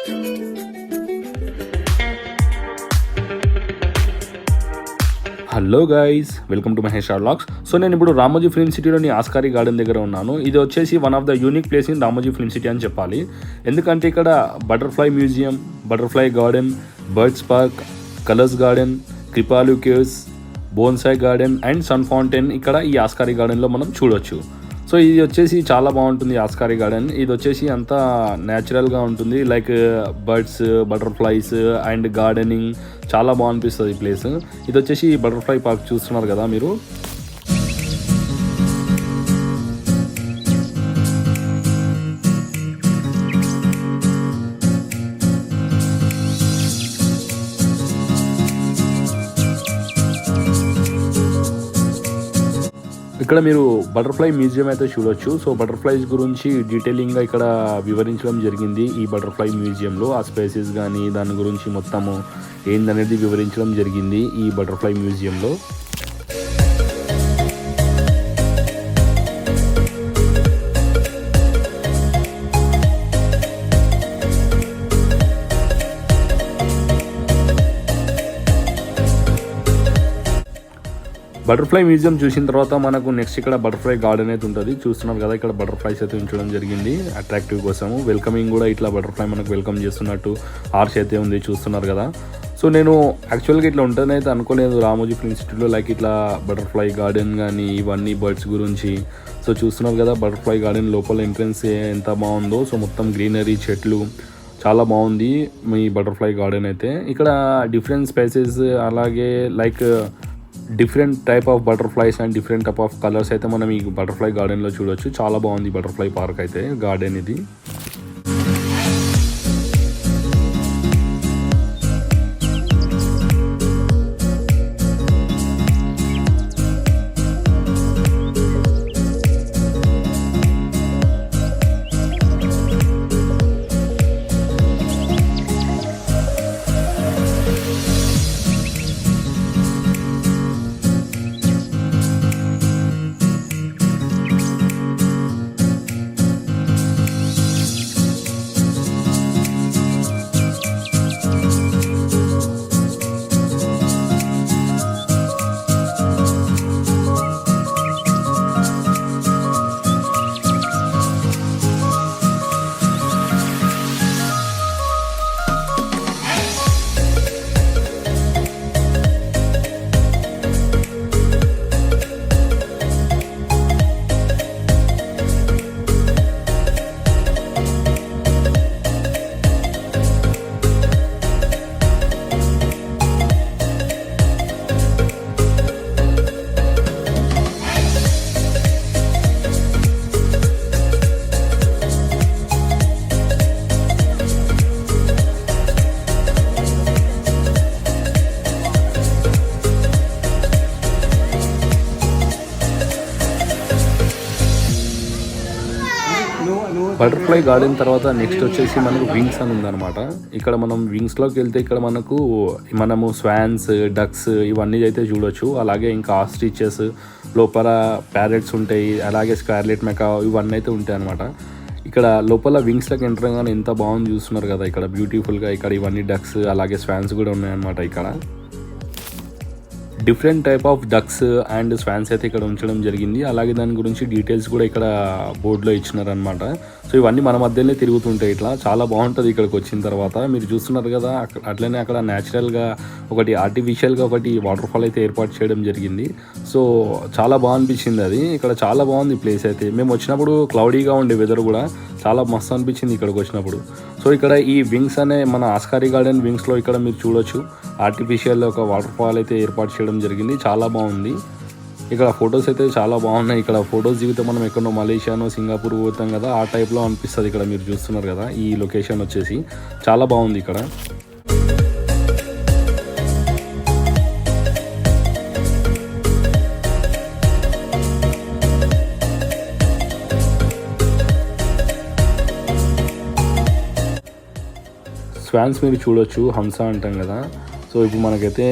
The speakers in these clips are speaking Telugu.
Hello guys, welcome to Mahesh vlogs. So నేను ఇప్పుడు రామోజీ ఫిల్మ్ సిటీలోని ఆస్కారీ గార్డెన్ దగ్గర ఉన్నాను. ఇది వచ్చేసి one of the unique place in Ramoji film city అని చెప్పాలి. ఎందుకంటే ఇక్కడ butterfly museum, butterfly garden, birds park, colours garden, కృపాలు caves, bonsai garden and sun fountain ఇక్కడ ఈ ఆస్కారీ గార్డెన్లో మనం చూడొచ్చు. సో ఇది వచ్చేసి చాలా బాగుంటుంది ఆస్కారీ గార్డెన్. ఇది వచ్చేసి అంతా న్యాచురల్గా ఉంటుంది, like birds, butterflies and gardening చాలా బాగా అనిపిస్తుంది ఈ ప్లేస్. ఇది వచ్చేసి బటర్ఫ్లై పార్క్ చూస్తున్నారు కదా మీరు. ఇక్కడ మీరు బటర్ఫ్లై మ్యూజియం అయితే చూడొచ్చు. సో బటర్ఫ్లైస్ గురించి డీటెయిలింగ్గా ఇక్కడ వివరించడం జరిగింది ఈ బటర్ఫ్లై మ్యూజియంలో. ఆ స్పేసెస్ కానీ దాని గురించి మొత్తము ఏందనేది వివరించడం జరిగింది ఈ బటర్ఫ్లై మ్యూజియంలో. బటర్ఫ్లై మ్యూజియం చూసిన తర్వాత మనకు నెక్స్ట్ ఇక్కడ బటర్ఫ్లై గార్డెన్ అయితే ఉంటుంది. చూస్తున్నారు కదా, ఇక్కడ బటర్ఫ్లైస్ అయితే ఉంచడం జరిగింది అట్రాక్టివ్ కోసము. వెల్కమింగ్ కూడా ఇట్లా బటర్ఫ్లై మనకు వెల్కమ్ చేస్తున్నట్టు ఆర్చ్ అయితే ఉంది, చూస్తున్నారు కదా. సో నేను యాక్చువల్గా ఇట్లా ఉంటుందని అయితే అనుకోలేదు రామోజీ ఫిల్మ్ సిటీలో, లైక్ ఇట్లా బటర్ఫ్లై గార్డెన్ కానీ ఇవన్నీ బర్డ్స్ గురించి. సో చూస్తున్నారు కదా బటర్ఫ్లై గార్డెన్ లోపల ఎంట్రన్స్ ఎంత బాగుందో. సో మొత్తం గ్రీనరీ, చెట్లు చాలా బాగుంది మీ బటర్ఫ్లై గార్డెన్ అయితే. ఇక్కడ డిఫరెంట్ స్పైసెస్ అలాగే like different type of butterflies and different type of colours అయితే మనం ఈ బటర్ఫ్లై గార్డెన్లో చూడొచ్చు. చాలా బాగుంది బటర్ఫ్లై పార్క్ అయితే, గార్డెన్ ఇది. బటర్ఫ్లై గార్డెన్ తర్వాత నెక్స్ట్ వచ్చేసి మనకు వింగ్స్ అని ఉందన్నమాట. ఇక్కడ మనం వింగ్స్లోకి వెళ్తే ఇక్కడ మనము స్వాన్స్, డక్స్ ఇవన్నీ అయితే చూడొచ్చు. అలాగే ఇంకా ఆస్ట్రిచెస్, లోపల ప్యారెట్స్ ఉంటాయి, అలాగే స్కార్లెట్ మెకా ఇవన్నీ అయితే ఉంటాయి అనమాట. ఇక్కడ లోపల వింగ్స్లోకి ఎంటర్ కానీ ఎంత బాగుంది చూస్తున్నారు కదా ఇక్కడ బ్యూటిఫుల్గా. ఇక్కడ ఇవన్నీ డక్స్ అలాగే స్వాన్స్ కూడా ఉన్నాయన్నమాట. ఇక్కడ different type of ducks and swans అయితే ఇక్కడ ఉంచడం జరిగింది. అలాగే దాని గురించి డీటెయిల్స్ కూడా ఇక్కడ బోర్డులో ఇచ్చినారనమాట. సో ఇవన్నీ మన మధ్యలోనే తిరుగుతుంటాయి. ఇట్లా చాలా బాగుంటుంది ఇక్కడికి వచ్చిన తర్వాత. మీరు చూస్తున్నారు కదా, అట్లనే అక్కడ న్యాచురల్గా ఒకటి ఆర్టిఫిషియల్గా ఒకటి వాటర్ ఫాల్ అయితే ఏర్పాటు చేయడం జరిగింది. సో చాలా బాగా అనిపించింది అది. ఇక్కడ చాలా బాగుంది ప్లేస్ అయితే. మేము వచ్చినప్పుడు క్లౌడీగా ఉండే వెదర్ కూడా చాలా మస్తు అనిపించింది ఇక్కడికి వచ్చినప్పుడు. సో ఇక్కడ ఈ వింగ్స్ అనే మన ఆస్కారీ గార్డెన్ వింగ్స్లో ఇక్కడ మీరు చూడొచ్చు ఆర్టిఫిషియల్ ఒక వాటర్ ఫాల్ అయితే ఏర్పాటు చేయడం జరిగింది. చాలా బాగుంది. ఇక్కడ ఫొటోస్ అయితే చాలా బాగున్నాయి. ఇక్కడ ఫొటోస్ దిగితే మనం ఎక్కడో మలేషియానో సింగపూర్ పోతాం కదా, ఆ టైప్లో అనిపిస్తుంది. ఇక్కడ మీరు చూస్తున్నారు కదా, ఈ లొకేషన్ వచ్చేసి చాలా బాగుంది ఇక్కడ. స్వాన్స్ మీరు చూడొచ్చు, హంస అంటాం కదా. సో ఇప్పుడు మనకైతే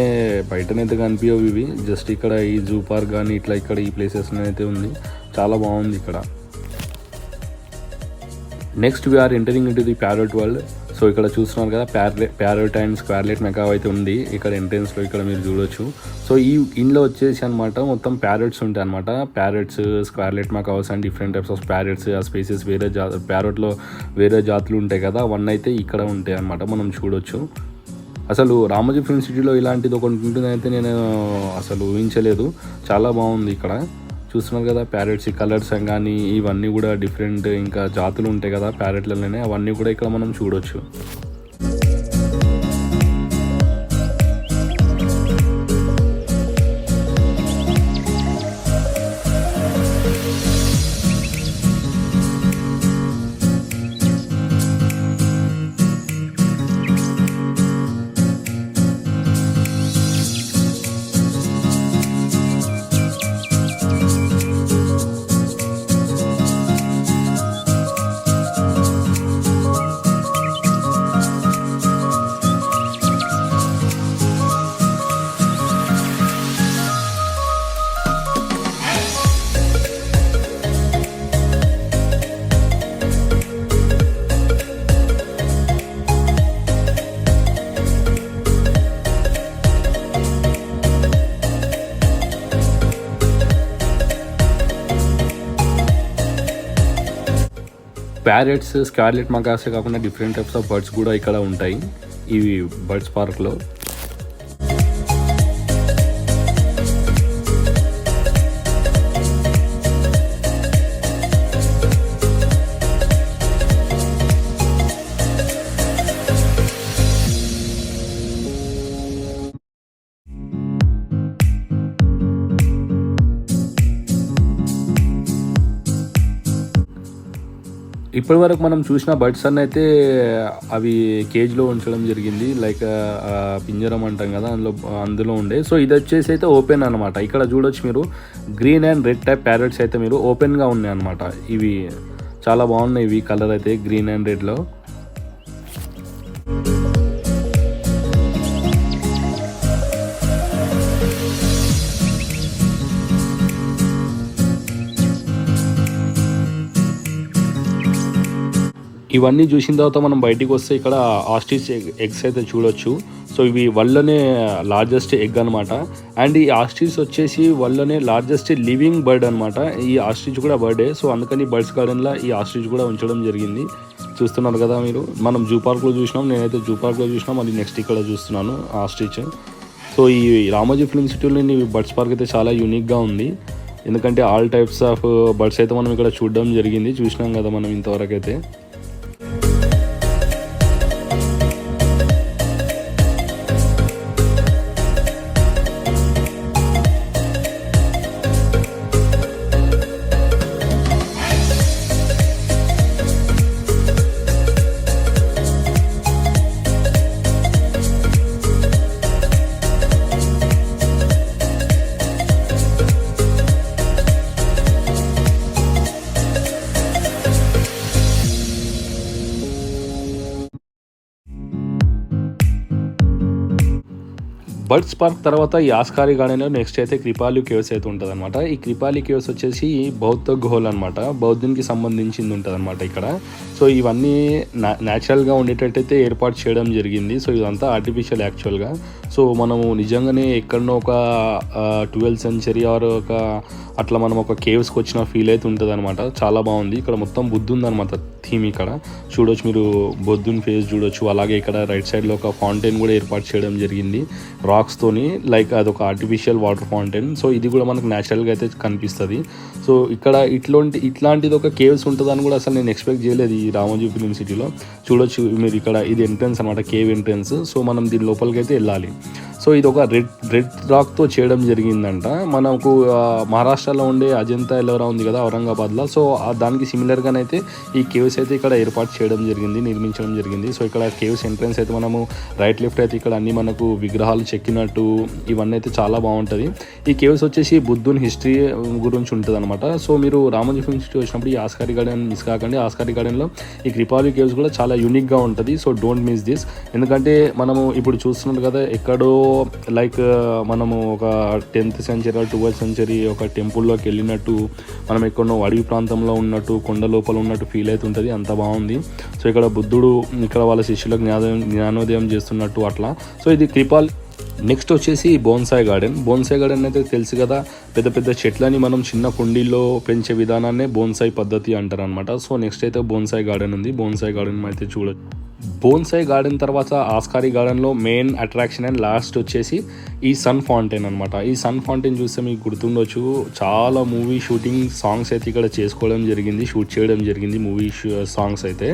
బయటనైతే కనిపించవు ఇవి, జస్ట్ ఇక్కడ ఈ జూ పార్క్ కానీ ఇట్లా ఇక్కడ ఈ ప్లేసెస్ అయితే ఉంది. చాలా బాగుంది ఇక్కడ. Next we are entering into the parrot world. So ఇక్కడ చూస్తున్నారు కదా ప్యారెట్ అండ్ స్క్వార్లెట్ మెకావ్ అయితే ఉంది ఇక్కడ ఎంట్రెన్స్లో, ఇక్కడ మీరు చూడొచ్చు. సో ఈ ఇంట్లో వచ్చేసి అనమాట మొత్తం ప్యారెట్స్ ఉంటాయి అనమాట. Parrots, scarlet macaws and different types of parrots, ఆ స్పీసెస్ ప్యారెట్లో వేరే జాతులు ఉంటాయి కదా, అవన్నీ అయితే ఇక్కడ ఉంటాయి అనమాట, మనం చూడొచ్చు. అసలు రామోజీ ఫిల్మ్ సిటీలో ఇలాంటిది ఒకటి ఉంటుందైతే నేను అసలు ఊహించలేదు. చాలా బాగుంది ఇక్కడ. చూస్తున్నారు కదా ప్యారెట్స్ కలర్స్ కానీ ఇవన్నీ కూడా డిఫరెంట్ ఇంకా జాతులు ఉంటాయి కదా ప్యారెట్లలోనే, అవన్నీ కూడా ఇక్కడ మనం చూడొచ్చు. ప్యారెట్స్, స్కార్లెట్ మకాసే కాకుండా డిఫరెంట్ టైప్స్ ఆఫ్ బర్డ్స్ కూడా ఇక్కడ ఉంటాయి ఈ బర్డ్స్ పార్క్లో. ఇప్పటి వరకు మనం చూసిన బర్డ్స్ అన్నీ అయితే అవి కేజ్లో ఉంచడం జరిగింది, లైక్ పింజరం అంటాం కదా, అందులో ఉండే. సో ఇది వచ్చేసి అయితే ఓపెన్ అనమాట. ఇక్కడ చూడొచ్చు మీరు green and red type parrots అయితే మీరు ఓపెన్గా ఉన్నాయి అనమాట. ఇవి చాలా బాగున్నాయి, ఇవి కలర్ అయితే గ్రీన్ అండ్ రెడ్లో. ఇవన్నీ చూసిన తర్వాత మనం బయటికి వస్తే ఇక్కడ ఆస్ట్రిచ్ ఎగ్స్ అయితే చూడొచ్చు. సో ఇవి వరల్డ్లోనే లార్జెస్ట్ ఎగ్ అనమాట. అండ్ ఈ ఆస్ట్రిచ్ వచ్చేసి వరల్డ్లోనే లార్జెస్ట్ లివింగ్ బర్డ్ అనమాట. ఈ ఆస్ట్రిచ్ కూడా బర్డే. సో అందుకని బర్డ్స్ గార్డెన్లో ఈ ఆస్ట్రిచ్ కూడా ఉంచడం జరిగింది. చూస్తున్నారు కదా మీరు, మనం జూ పార్క్లో చూసినాం, నేనైతే జూ పార్క్లో చూసినాం, మళ్ళీ నెక్స్ట్ ఇక్కడ చూస్తున్నాను ఆస్ట్రిచ్. సో ఈ రామోజీ ఫిల్మ్ సిటీలోని బర్డ్స్ పార్క్ అయితే చాలా యూనిక్గా ఉంది, ఎందుకంటే ఆల్ టైప్స్ ఆఫ్ బర్డ్స్ అయితే మనం ఇక్కడ చూడడం జరిగింది, చూసినాం కదా మనం ఇంతవరకు అయితే. బర్డ్స్ పార్క్ తర్వాత ఈ ఆస్కారి గార్డెన్లో నెక్స్ట్ అయితే క్రిపాలి కేవ్స్ అయితే ఉంటుంది అనమాట. ఈ క్రిపాలి కేవ్స్ వచ్చేసి బౌద్ధ గుహలు అనమాట, బౌద్ధునికి సంబంధించింది ఉంటుంది అనమాట ఇక్కడ. సో ఇవన్నీ న్యాచురల్గా ఉండేటట్టయితే ఏర్పాటు చేయడం జరిగింది. సో ఇదంతా ఆర్టిఫిషియల్ యాక్చువల్గా. సో మనము నిజంగానే ఎక్కడనో ఒక 12th century ఆర్ ఒక అట్లా మనం ఒక కేవ్స్కి వచ్చిన ఫీల్ అయితే ఉంటుంది అనమాట. చాలా బాగుంది. ఇక్కడ మొత్తం బుద్ధు ఉందన్నమాట థీమ్. ఇక్కడ చూడొచ్చు మీరు, బొద్దుని ఫేస్ చూడొచ్చు. అలాగే ఇక్కడ రైట్ సైడ్లో ఒక ఫౌంటైన్ కూడా ఏర్పాటు చేయడం జరిగింది రాక్స్తోని, లైక్ అదొక ఆర్టిఫిషియల్ వాటర్ ఫౌంటైన్. సో ఇది కూడా మనకు న్యాచురల్గా అయితే కనిపిస్తుంది. సో ఇక్కడ ఇట్లాంటిది ఒక కేవ్స్ ఉంటుందని కూడా అసలు నేను ఎక్స్పెక్ట్ చేయలేదు ఈ రామోజీ ఫిల్మ్ సిటీలో. చూడొచ్చు మీరు ఇక్కడ, ఇది ఎంట్రన్స్ అనమాట, కేవ్ ఎంట్రన్స్. సో మనం దీని లోపలికి అయితే వెళ్ళాలి. సో ఇది ఒక రెడ్ రాక్తో చేయడం జరిగిందంట. మనకు మహారాష్ట్రలో ఉండే అజంతా ఎల్లోరా ఉంది కదా ఔరంగాబాద్లో, సో దానికి సిమిలర్గానైతే ఈ కేవ్స్ అయితే ఇక్కడ ఏర్పాటు చేయడం జరిగింది, నిర్మించడం జరిగింది. సో ఇక్కడ కేవ్స్ ఎంట్రన్స్ అయితే మనము రైట్ లెఫ్ట్ అయితే ఇక్కడ అన్ని మనకు విగ్రహాలు చెక్కినట్టు ఇవన్నీ అయితే చాలా బాగుంటుంది. ఈ కేవ్స్ వచ్చేసి బుద్ధుని హిస్టరీ గురించి ఉంటుంది అనమాట. సో మీరు రామోజీ ఫిల్మ్ సిటీ వచ్చినప్పుడు ఈ ఆస్కారి గార్డెన్ మిస్ కాకండి. ఆస్కారి గార్డెన్లో ఈ క్రిపాలి కేవ్స్ కూడా చాలా యూనిక్గా ఉంటుంది. So don't miss this. ఎందుకంటే మనము ఇప్పుడు చూస్తున్నట్టు కదా ఎక్కడో లైక్ మనము ఒక 10th సెంచరీ 12th సెంచరీ ఒక టెంపుల్లోకి వెళ్ళినట్టు, మనం ఎక్కడో అడవి ప్రాంతంలో ఉన్నట్టు, కొండ లోపల ఉన్నట్టు ఫీల్ అవుతుంటుంది. అంత బాగుంది. సో ఇక్కడ బుద్ధుడు ఇక్కడ వాళ్ళ శిష్యులకు జ్ఞానోదయం చేస్తున్నట్టు అట్లా. సో ఇది క్రిపాల్. నెక్స్ట్ వచ్చేసి బోన్సాయ్ గార్డెన్ అయితే తెలుసు కదా, పెద్ద పెద్ద చెట్లని మనం చిన్న కుండీల్లో పెంచే విధానాన్నే బోన్సాయ్ పద్ధతి అంటారు అనమాట. సో నెక్స్ట్ అయితే బోన్సాయ్ గార్డెన్ ఉంది. బోన్సాయ్ గార్డెన్ అయితే చూడొచ్చు. బోన్సాయ్ గార్డెన్ తర్వాత ఆస్కారీ గార్డెన్లో మెయిన్ అట్రాక్షన్ అండ్ లాస్ట్ వచ్చేసి ఈ సన్ ఫౌంటైన్ అనమాట. ఈ సన్ ఫౌంటైన్ చూస్తే మీకు గుర్తుండొచ్చు, చాలా మూవీ షూటింగ్ సాంగ్స్ అయితే ఇక్కడ షూట్ చేయడం జరిగింది మూవీ సాంగ్స్ అయితే.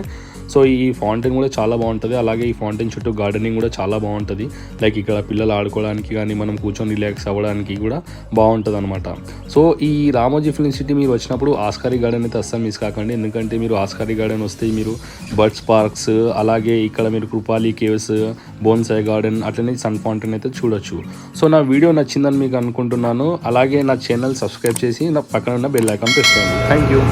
సో ఈ ఫౌంటైన్ కూడా చాలా బాగుంటుంది. అలాగే ఈ ఫౌంటైన్ చుట్టూ గార్డెనింగ్ కూడా చాలా బాగుంటుంది. లైక్ ఇక్కడ పిల్లలు ఆడుకోవడానికి కానీ మనం కూర్చొని రిలాక్స్ అవ్వడానికి కూడా బాగుంటుంది అనమాట. సో ఈ రామోజీ ఫిల్మ్ సిటీ మీరు వచ్చినప్పుడు ఆస్కారీ గార్డెన్ అయితే అస్సలు మిస్ కాకండి. ఎందుకంటే మీరు ఆస్కారీ గార్డెన్ వస్తే మీరు బర్డ్స్ పార్క్స్, అలాగే ఇక్కడ మీరు కృపాలి కేవ్స్, బోన్సాయ్ గార్డెన్, అట్లనే సన్ ఫౌంటైన్ అయితే చూడొచ్చు. సో నా వీడియో నచ్చిందని మీకు అనుకుంటున్నాను. అలాగే నా ఛానల్ సబ్స్క్రైబ్ చేసి నా పక్కన ఉన్న బెల్ ఐకాన్ ప్రెస్ చేయండి. Thank you.